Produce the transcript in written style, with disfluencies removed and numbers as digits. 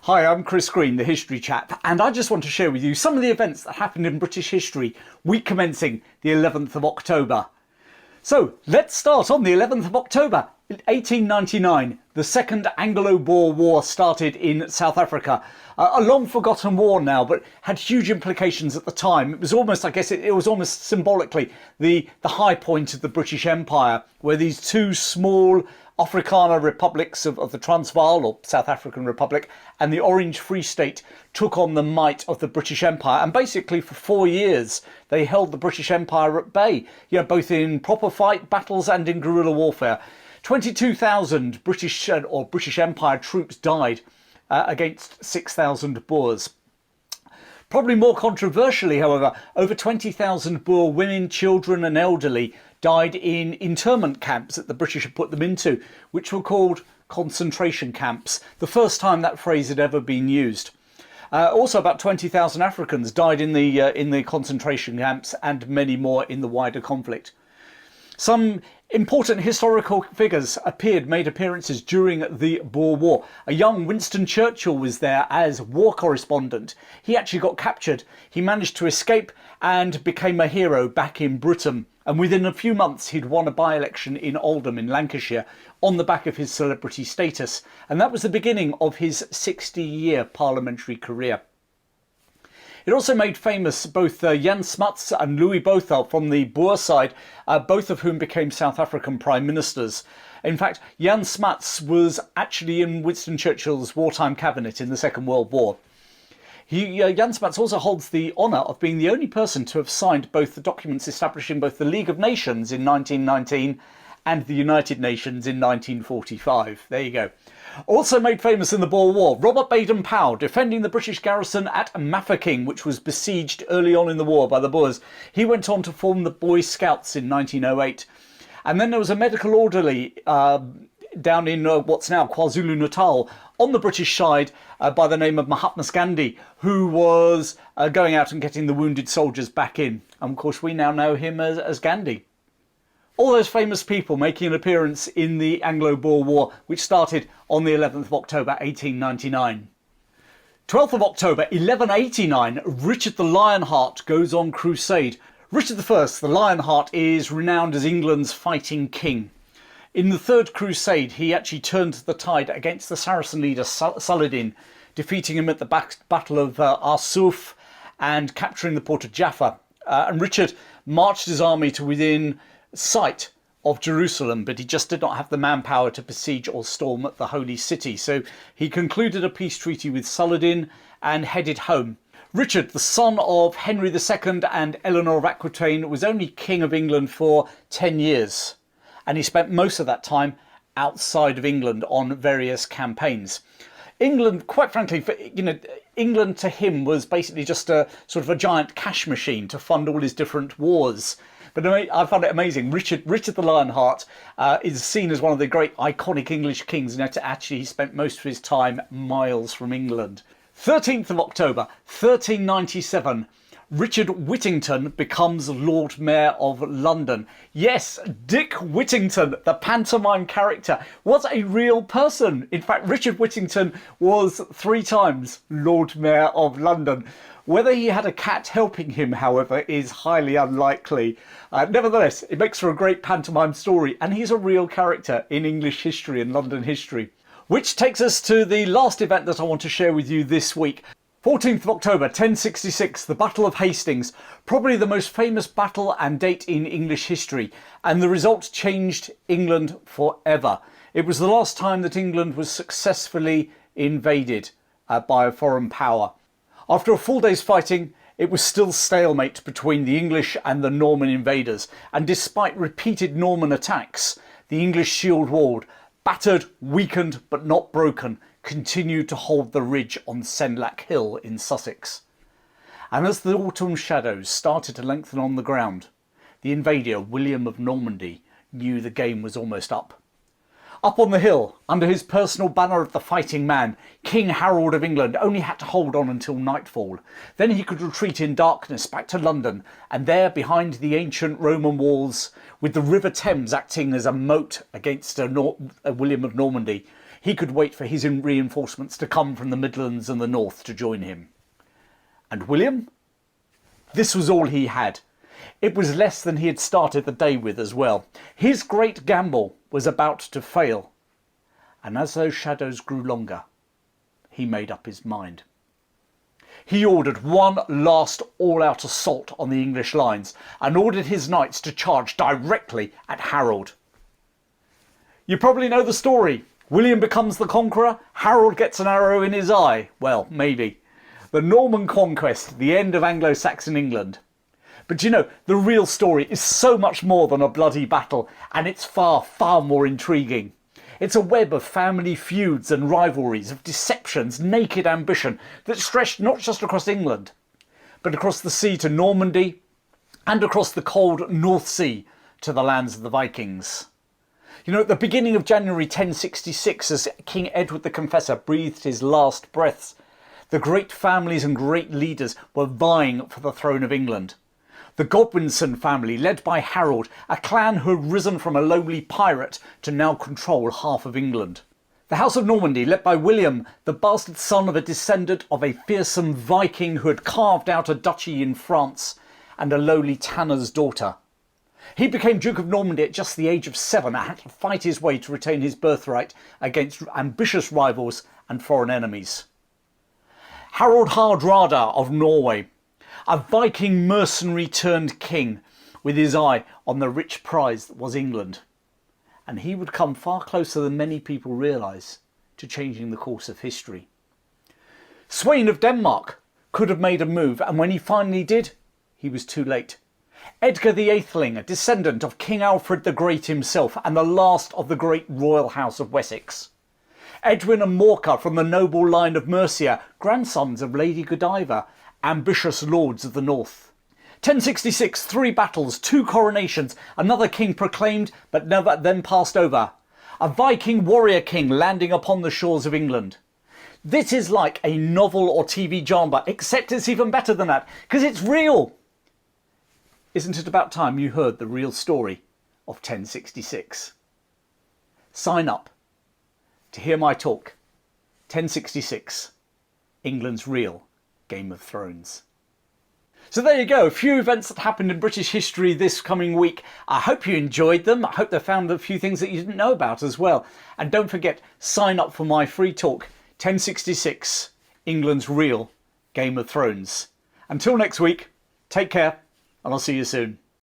Hi, I'm Chris Green, the History Chap, and I just want to share with you some of the events that happened in British history, week commencing the 11th of October. So, let's start on the 11th of October. In 1899, the Second Anglo Boer War started in South Africa. A long forgotten war now, but had huge implications at the time. It was almost, I guess, it was almost symbolically the high point of the British Empire, where these two small Africana Republics of the Transvaal, or South African Republic, and the Orange Free State took on the might of the British Empire. And basically for 4 years, they held the British Empire at bay, both in proper fight battles and in guerrilla warfare. 22,000 British Empire troops died against 6,000 Boers. Probably more controversially, however, over 20,000 Boer women, children and elderly died in internment camps that the British had put them into, which were called concentration camps, the first time that phrase had ever been used. Also, about 20,000 Africans died in the concentration camps, and many more in the wider conflict. Some important historical figures made appearances during the Boer War. A young Winston Churchill was there as war correspondent. He actually got captured. He managed to escape and became a hero back in Britain. And within a few months, he'd won a by-election in Oldham in Lancashire on the back of his celebrity status. And that was the beginning of his 60-year parliamentary career. It also made famous both Jan Smuts and Louis Botha from the Boer side, both of whom became South African prime ministers. In fact, Jan Smuts was actually in Winston Churchill's wartime cabinet in the Second World War. Jan Smuts also holds the honour of being the only person to have signed both the documents establishing both the League of Nations in 1919 and the United Nations in 1945. There you go. Also made famous in the Boer War, Robert Baden-Powell, defending the British garrison at Mafeking, which was besieged early on in the war by the Boers. He went on to form the Boy Scouts in 1908. And then there was a medical orderly down in what's now KwaZulu-Natal on the British side by the name of Mahatma Gandhi, who was going out and getting the wounded soldiers back in. And of course we now know him as Gandhi. All those famous people making an appearance in the Anglo Boer War, which started on the 11th of October 1899. 12th of October 1189, Richard the Lionheart goes on crusade. Richard I, the Lionheart, is renowned as England's fighting king. In the Third Crusade, he actually turned the tide against the Saracen leader Saladin, defeating him at the Battle of Arsuf and capturing the port of Jaffa. And Richard marched his army to within sight of Jerusalem, but he just did not have the manpower to besiege or storm the holy city. So he concluded a peace treaty with Saladin and headed home. Richard, the son of Henry II and Eleanor of Aquitaine, was only King of England for 10 years. And he spent most of that time outside of England on various campaigns. England, quite frankly, England to him was basically just a sort of a giant cash machine to fund all his different wars. But I found it amazing. Richard the Lionheart is seen as one of the great iconic English kings. Actually, he spent most of his time miles from England. 13th of October, 1397. Richard Whittington becomes Lord Mayor of London. Yes, Dick Whittington, the pantomime character, was a real person. In fact, Richard Whittington was 3 times Lord Mayor of London. Whether he had a cat helping him, however, is highly unlikely. Nevertheless, it makes for a great pantomime story, and he's a real character in English history and London history. Which takes us to the last event that I want to share with you this week. 14th of October 1066, the Battle of Hastings, probably the most famous battle and date in English history, and the result changed England forever. It was the last time that England was successfully invaded by a foreign power. After a full day's fighting, it was still stalemate between the English and the Norman invaders, and despite repeated Norman attacks, the English shield wall, battered, weakened but not broken, continued to hold the ridge on Senlac Hill in Sussex. And as the autumn shadows started to lengthen on the ground, the invader William of Normandy knew the game was almost up. Up on the hill, under his personal banner of the fighting man, King Harold of England only had to hold on until nightfall. Then he could retreat in darkness back to London, and there behind the ancient Roman walls, with the River Thames acting as a moat against William of Normandy, he could wait for his reinforcements to come from the Midlands and the north to join him. And William? This was all he had. It was less than he had started the day with as well. His great gamble was about to fail. And as those shadows grew longer, he made up his mind. He ordered one last all-out assault on the English lines and ordered his knights to charge directly at Harold. You probably know the story. William becomes the conqueror, Harold gets an arrow in his eye. Well, maybe. The Norman conquest, the end of Anglo-Saxon England. But you know, the real story is so much more than a bloody battle, and it's far, far more intriguing. It's a web of family feuds and rivalries, of deceptions, naked ambition that stretched not just across England, but across the sea to Normandy and across the cold North Sea to the lands of the Vikings. You know, at the beginning of January 1066, as King Edward the Confessor breathed his last breaths, the great families and great leaders were vying for the throne of England. The Godwinson family, led by Harold, a clan who had risen from a lowly pirate to now control half of England. The House of Normandy, led by William, the bastard son of a descendant of a fearsome Viking who had carved out a duchy in France, and a lowly tanner's daughter. He became Duke of Normandy at just the age of 7 and had to fight his way to retain his birthright against ambitious rivals and foreign enemies. Harold Hardrada of Norway, a Viking mercenary turned king, with his eye on the rich prize that was England. And he would come far closer than many people realise to changing the course of history. Sweyn of Denmark could have made a move, and when he finally did, he was too late. Edgar the Atheling, a descendant of King Alfred the Great himself and the last of the great royal house of Wessex. Edwin and Morcar from the noble line of Mercia, grandsons of Lady Godiva, ambitious lords of the north. 1066, 3 battles, 2 coronations, another king proclaimed but never then passed over. A Viking warrior king landing upon the shores of England. This is like a novel or TV drama, except it's even better than that, because it's real. Isn't it about time you heard the real story of 1066? Sign up to hear my talk, 1066, England's real Game of Thrones. So there you go, a few events that happened in British history this coming week. I hope you enjoyed them. I hope they found a few things that you didn't know about as well. And don't forget, sign up for my free talk, 1066, England's real Game of Thrones. Until next week, take care, and I'll see you soon.